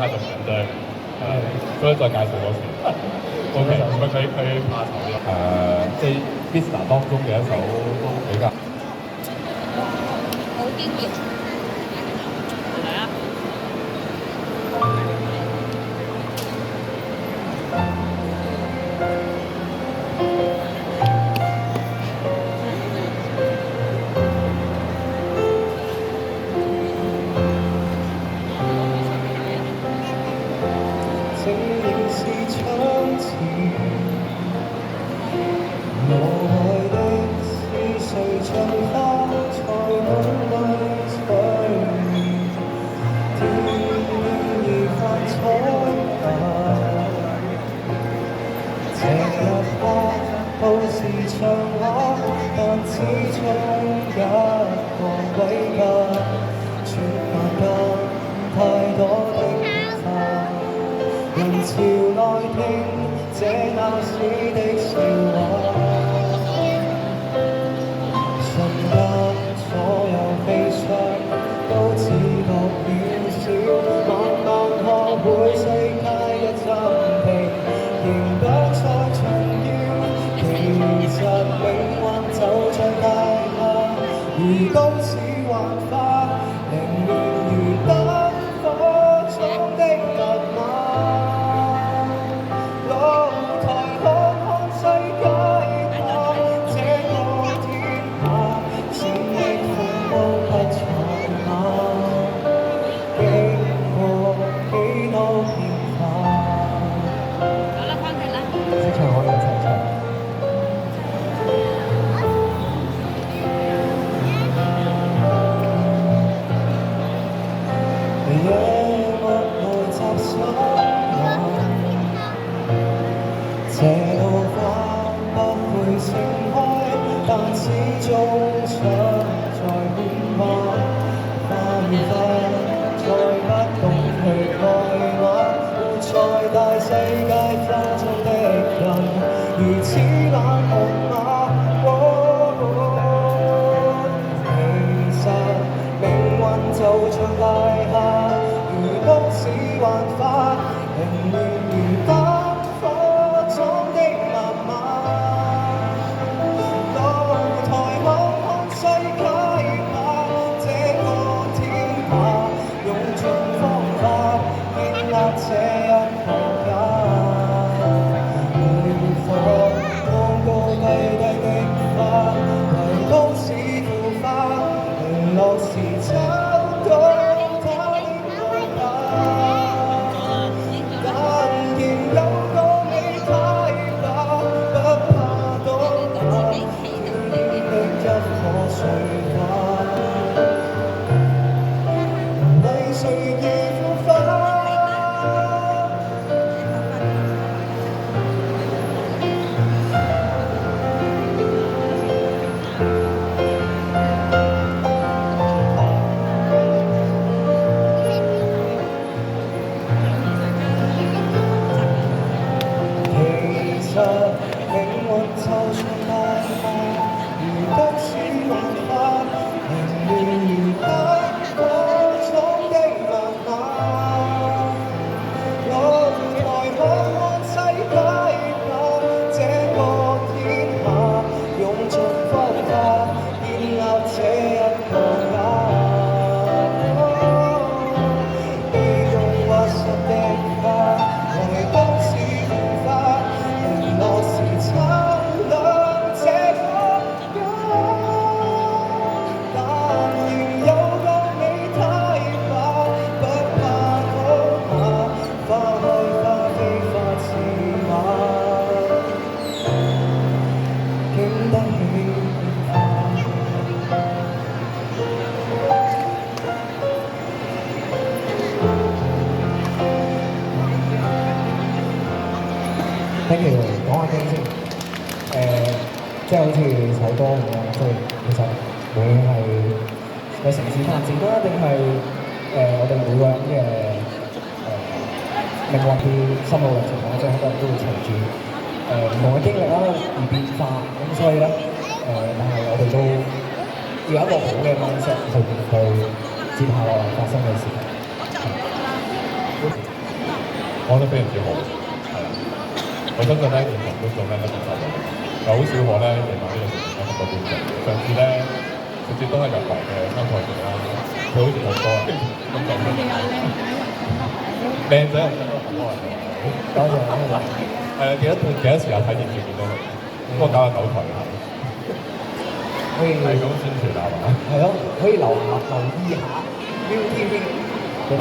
下就唔緊張。所以再介紹多次。OK，咁佢怕醜啦。即係 Vista 當中嘅一首都比較。好經驗。嚟啊！都是唱話，但始終一個歸家，絕難禁太多的他。人潮內聽這鬧市的笑話，瞬間所有悲傷都只覺渺小，慢慢學會世界嘅真諦，仍不再重要。其實命運就像大廈，如都市幻化，凌亂如燈火中的密碼。露台看看世界吧，這個天下，閃的風光不在嗎？經過幾多變化。好啦，翻嚟啦。識唱可以一齊唱。夜幕內集上我，這道花不會盛開，但始終想在變化。花與花再不懂去愛嗎？活在大世界當中的人，如此冷酷嗎？其實命運就像大廈，如都市幻化，凌亂如燈火中的密碼。露台看看世界吧，這個天下，用盡方法建立這一個家。每顆高高低低的花，為都市腐化，零落時找到它的愛吧。但仍有個你太吧，不怕倒下，天的一顆碎花，為誰而腐化？其實命運就像大廈，如都市幻化，凌亂如燈火中的密碼。露台看看世界吧，這個天下，用盡方法建立這一個家。被動或實的花，為都市腐化，零落時擦亮這個家。但仍有個你太吧，不怕倒下，花開花飛花似馬，經得起變化。Thank you，講下經先。即係好似首歌咁樣，即係其實無論係個城市發展啦，定係我哋每個人嘅命運嘅心路歷程啦，即係好多人都會隨住唔同嘅經歷啦而變化。咁所以咧但係我哋都要有一個好嘅 mindset 去面對接下來發生嘅事。講得非常之好，係啦。我相信咧，現場觀眾咧一定收到，有好少可咧夜晚呢個時段咧咁多觀眾。上次咧，直接都係入圍嘅參賽者啦，佢好似好多啊，咁就靚仔又真係好多人。多謝多謝。幾多時候睇電視見到佢？不過搞下抖台啊，可以係咁宣傳係嘛？係咯，可以留意下 ViuTV 嘅節目。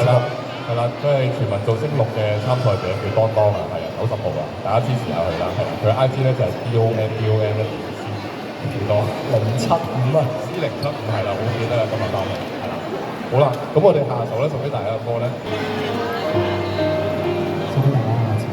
係啦，佢係全民造星6嘅參賽者，叫當當啊，係啊，90號啊，大家支持下佢啦，係啦，佢 I G 咧就係 DON 幾多075啊，C075係啦，好記得啦，今日翻嚟係啦，好啦，咁我哋下首咧送俾大家嘅歌咧，送俾大家下次。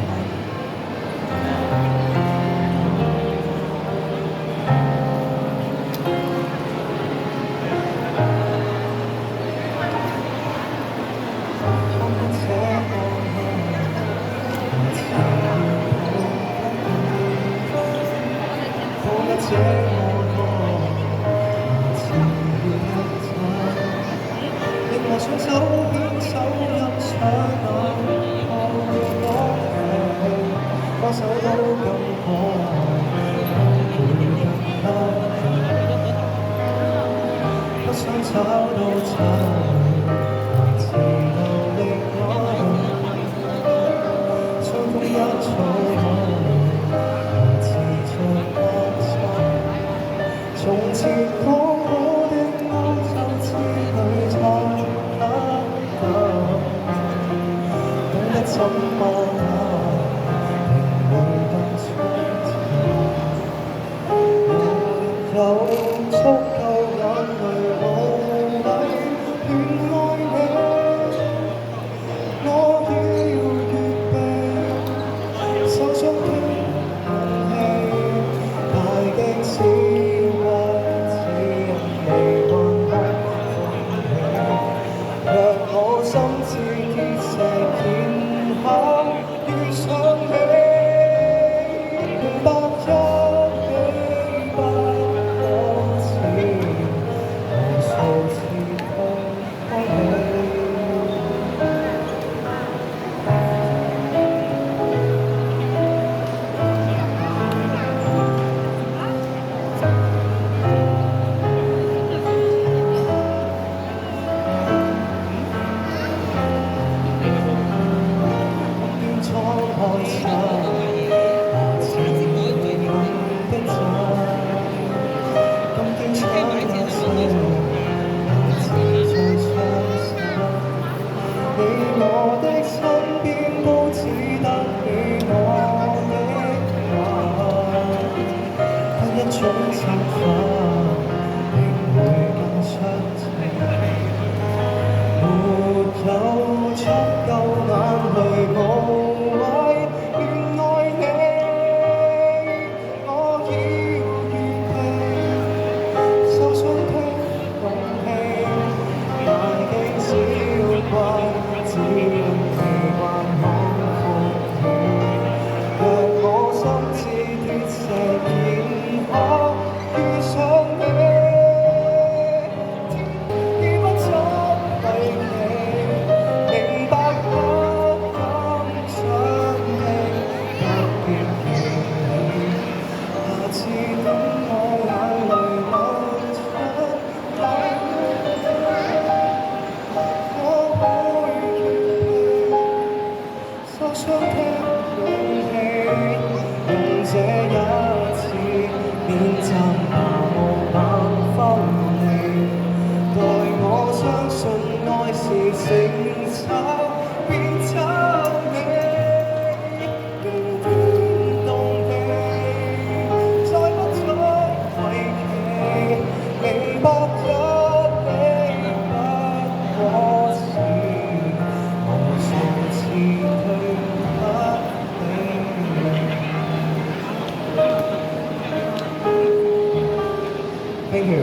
Thank you，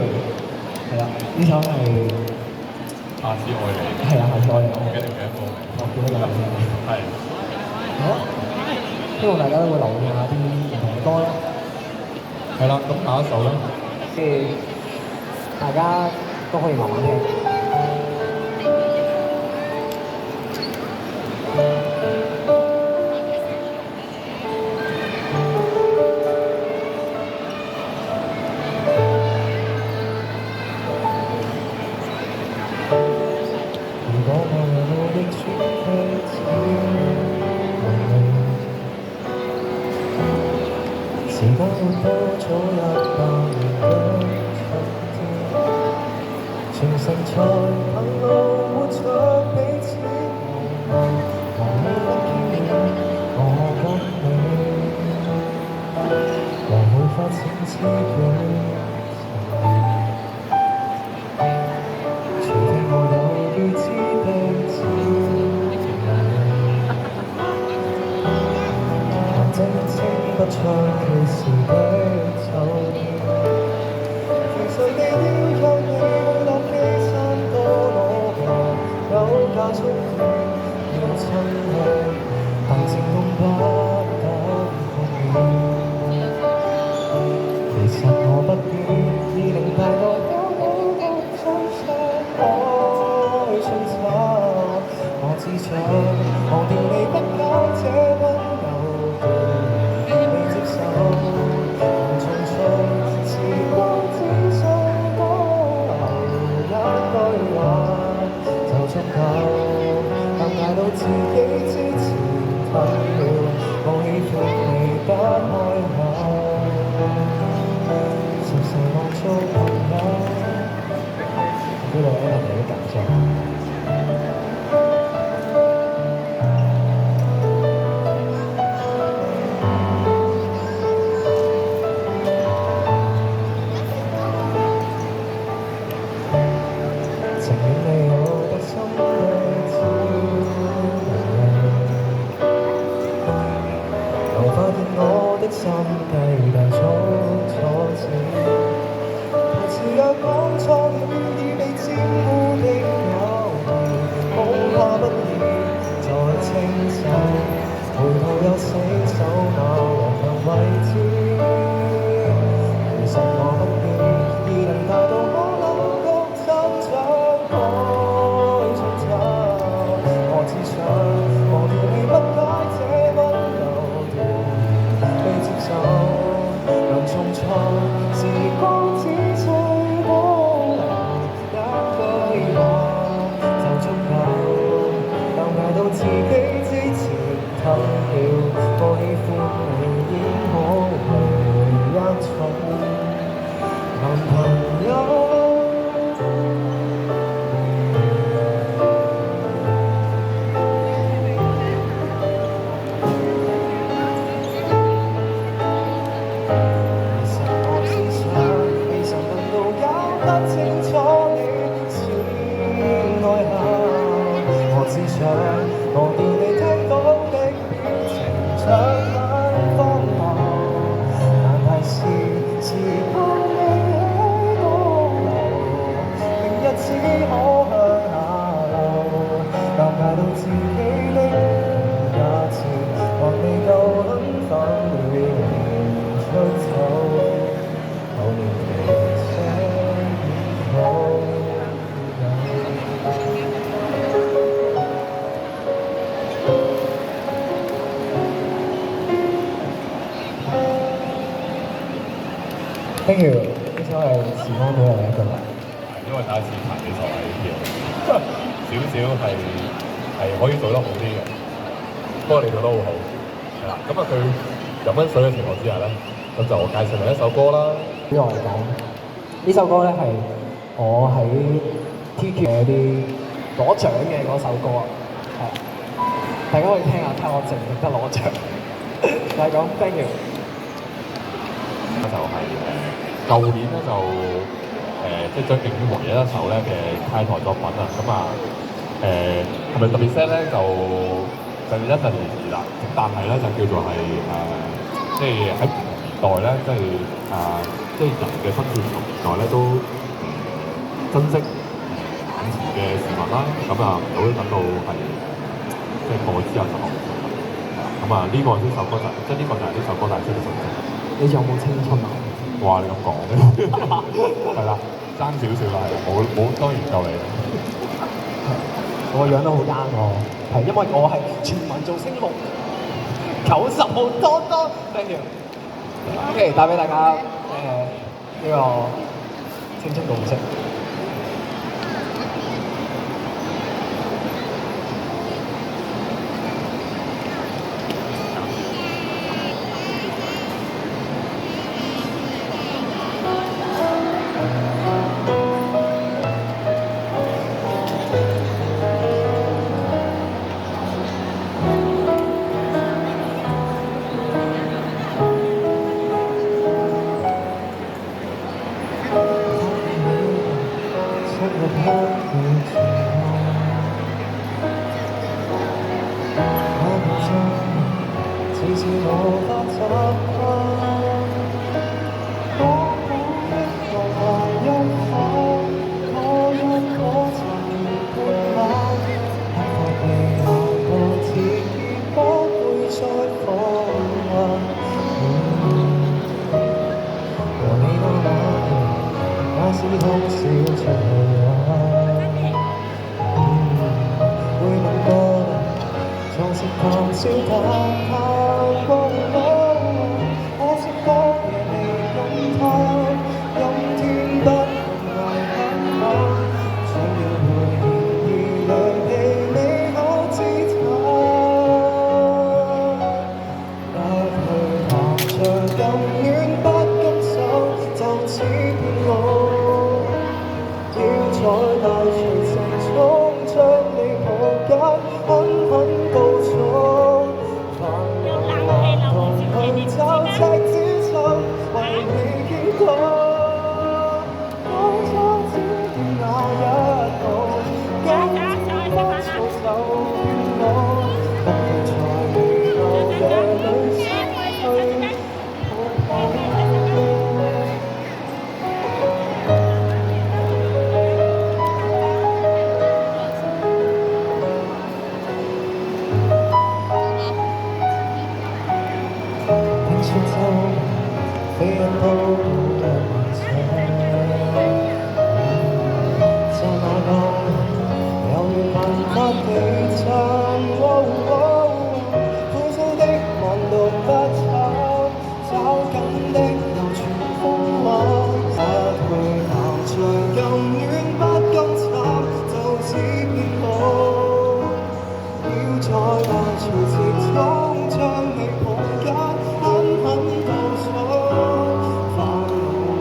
係啦，呢首係下次愛你，係啊，下次愛你，我記得幾多歌？我記得個名先。係，好，希望大家都會留意下啲唔同嘅歌啦。係啦，咁下一首咧，即係大家都可以慢慢聽。到多早100年的春天，全城在憑路活出彼此無望，和你不見了我跟你，和會發展知己。隨聽我有預知的指引，但真稱不出缺時的秋天。其實你要有你去落基山多攞過，有架充電要親愛，但靜動不得碰面。其實我不變，20大道有你的真相愛尋找，我只想忘掉你不解這溫柔的未接受，能重隨時光只需多留一句話就足夠，但捱到自己之前退了，我喜歡你不開口。實實望做朋友，呢個 Alan 有啲緊張。情願你有得心的滋味，又發現我的心計大速挫折，台詞若講錯了，已被沾污的友誼，恐怕不易再清洗，回頭又死守那黃昏位置。其實我不變，已能達到我諗覺怎想愛尋找，我只想忘掉你不解這溫柔的未接受，能重創時光只需多留一句話就足夠，但捱到自己之前透了，我喜歡你演好每一場男朋友。其實我只想未曾問到搞不清楚你是愛下，我只想忘掉你聽到的表情像很荒謬，但係時光未許多留，明日只可向下流，但捱到自己的價錢還未夠很分離出走，後面其實已好Thank you，呢首係時光倒流嘅一句話。因為第一次彈比賽喺呢邊，少少係可以做得好啲嘅，不過你做得好好，係啦。咁啊，佢飲緊水嘅情況之下咧，咁就介紹另一首歌啦。對我嚟講，呢首歌咧係我喺 TQ 嘅啲攞獎嘅嗰首歌啊，係大家可以聽下，睇我值唔值得攞獎。就係講 Thank you。就係舊年咧就即係張敬軒唯一一首咧嘅開台作品啊，咁啊係咪特別 sad 咧？就一陣而時啦，咁但係咧就叫做係即係喺唔同年代咧，即係人嘅生存唔同年代咧都珍惜眼前嘅事物啦，咁啊唔好等到係即係過之後就學唔到啦。咁啊呢個呢首歌即係呢個就係呢首歌帶出嘅訊息。你仲有冇青春啊？哇！你咁講係啦，爭少少啦，係冇當然夠你啦。我個樣都好啱我，係因為我係全民造星目90號多多 ，thank you。OK，帶俾大家呢個青春共識。無法習慣。當我一個來一訪，我一可曾潑冷，害怕被冷到自己不會再放還。和你那晚，那時好少出來玩。會問過，像是談笑談談過我，可惜當夜未感嘆，今天不能很晚，想要回憶如亮起美好姿態。不去談着咁遠不甘手，就似騙我，要在大隨城中將你抱緊，狠狠告訴，煩惱還同去找赤子心，為你傾倒。當初只見那一幕，今天不錯就變我，不會在未來夜裏失去抱抱。聽說就非人都得幻想，剎那間有緣萬法地震，苦心的還讀不慘，找緊的又全風浪，不去談着咁遠不甘慘，就似騙我，要在大潮池中將你抱緊，狠狠告訴，煩惱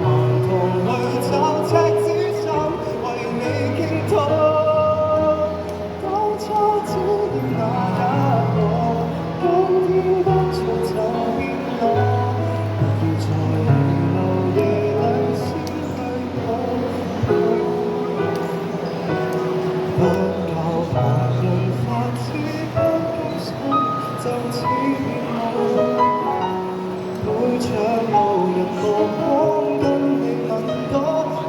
還同去找赤子心，為你傾倒。當初只要那一幕，今天不錯就變我，不要在遺留夜裏先去抱抱。不教旁人發知不甘心，就似騙我，背著路人目光跟你問多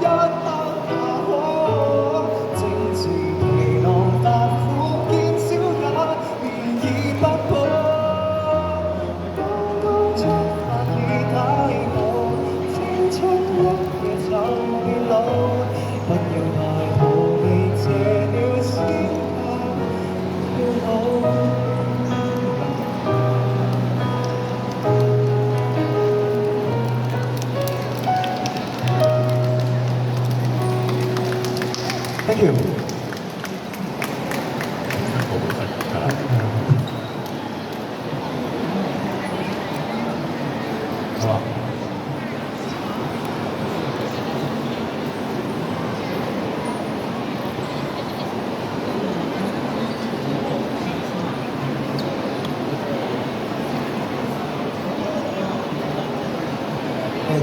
一刻也可，正自其浪發苦見小也便已不保。剛剛出發已太後，青春一夜就變老，不要抬頭未謝了先怕要老。Thank you。好好睇，係啦。好啊。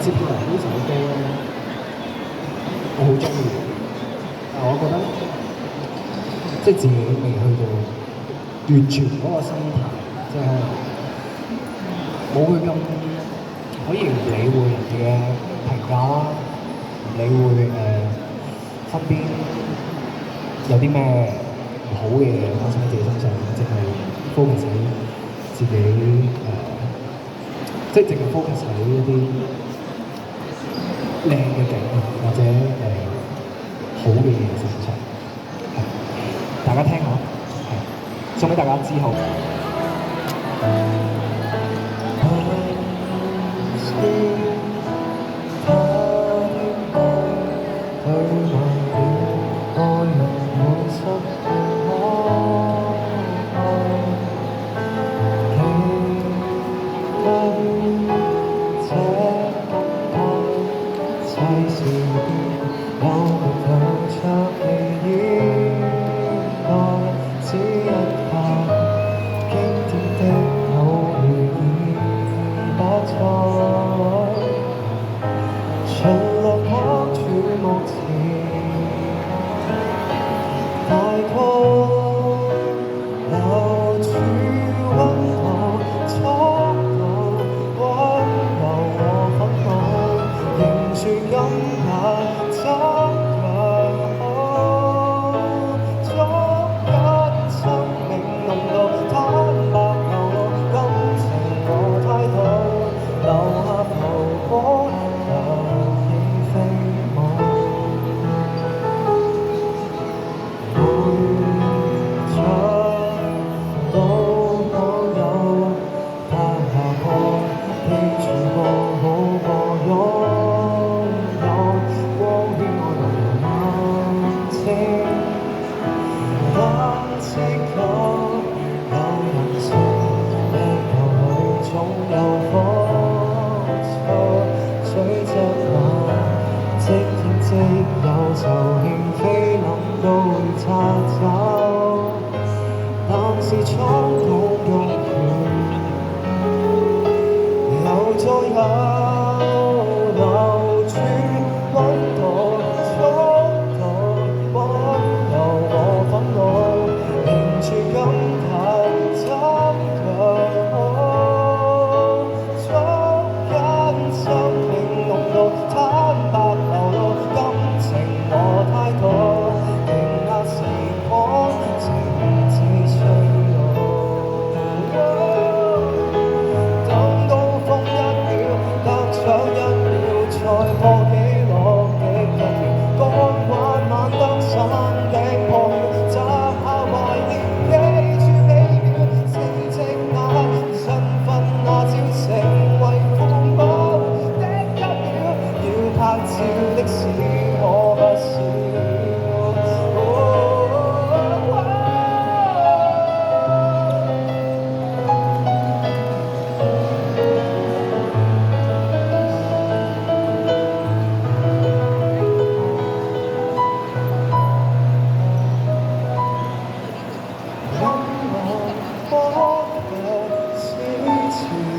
接落嚟呢首歌咧，我好中意，但我覺得即係自己未去到完全嗰個心態，即係冇佢咁可以唔理會人哋嘅評價啦，唔理會身邊有啲咩唔好嘅嘢發生喺自己身上，淨係 focus 喺自己即係淨係 focus 喺一啲靚嘅景或者好嘅嘢身上，大家聽下，送俾大家之後。只一刻，竟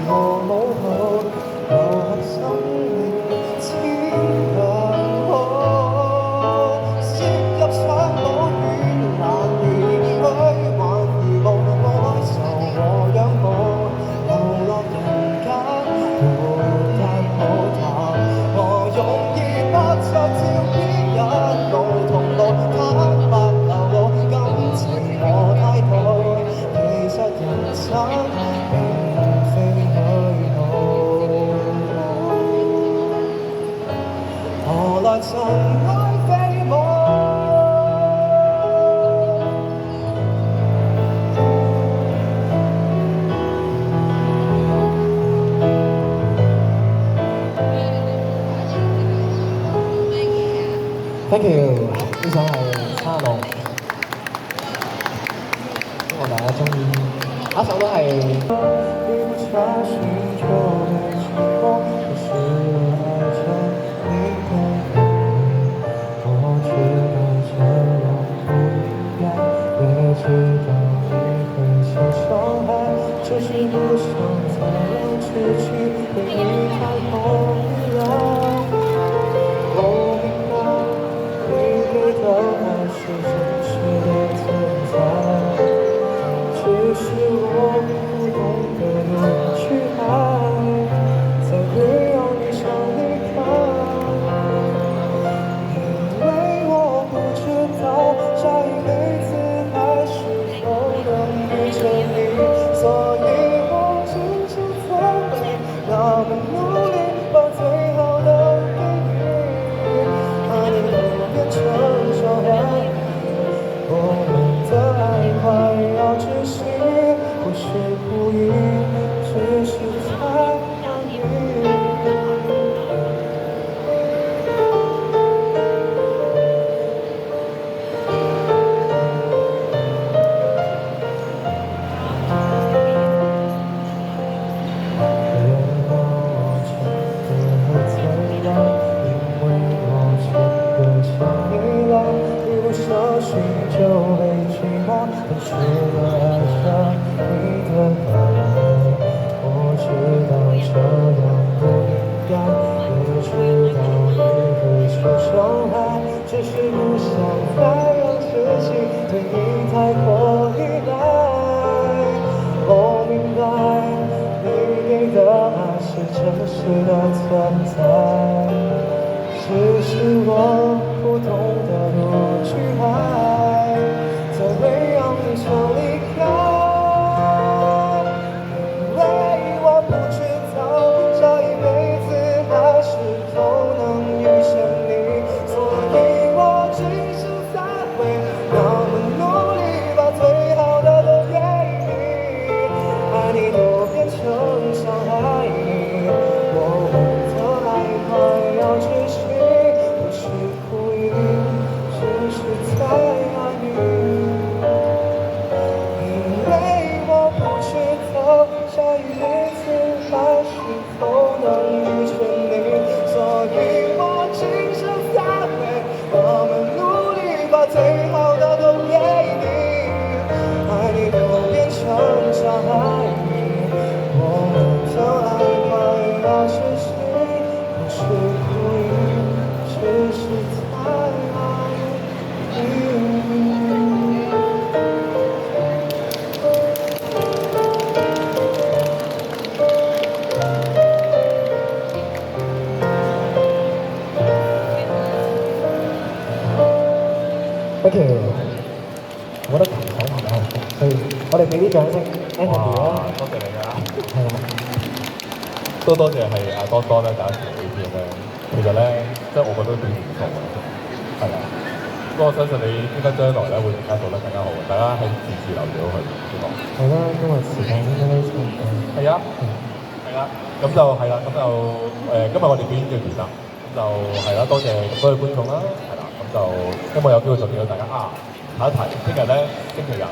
和母後，留下生命千強可。涉入蒼老與難離去，還如無哀愁和仰慕，流落人間活得好淡，何容易不着照片一路同路，坦白流露感情和態度，其實人生並非虛耗，何來塵埃飛舞？Thank you，呢首係叉龍，希望大家中意。下一首都係一不小心就被击破，可是我爱着你的你，我知道这样不应该，也知道你会受伤害，只是不想再让自己对你太过依赖。我明白你给的爱是真实的存在，只是我不懂得如何去爱，才会让你想离开。因为我不知道下一辈子还是否能遇见你，所以我只是在为那么努力，把最好的给你，怕你都变成伤害你。我们的爱快要窒息，不是故意，只是在爱你。别让我真的醉了，因为我真的想你了，一不小心就被寂寞吞噬了爱上你的爱。我知道这样不应该，也知道你会受伤害，只是不想再让自己对你太过依赖。我明白你给的爱是真实的存在，只是我不懂得如何去爱，才会让你想离开。因为我不知道下一辈子还是否能遇见你，所以我只是在为那么努力，把最好的都给你，爱你都变成伤害你。我们的爱快要窒息，不是故意，只是在爱你。因为我不知道下一辈子还是否能遇见你，所以我只是在为我们努力，把最好的都给你，爱你都变成伤害你。我们的爱快要窒息，不是故意，只是在爱你。Thank you，我覺得琴手拍得好，所以我哋俾啲掌聲 Anthony 哇啦，多謝你啊！係啦，都多謝係阿多多咧第一次表演咧，其實咧即係我覺得都表現唔錯嘅，係啦。不過我相信你應該將來咧會更加做得更加好，大家係自留住佢，希望。係啦，今日時間應該都差唔多。係啊，係啦，咁就係啦，咁就今日我哋表演就完啦，咁就係啦，多謝咁多位觀眾啦，係啦，咁就希望有機會再見到大家啊！下一題，聽日咧星期日。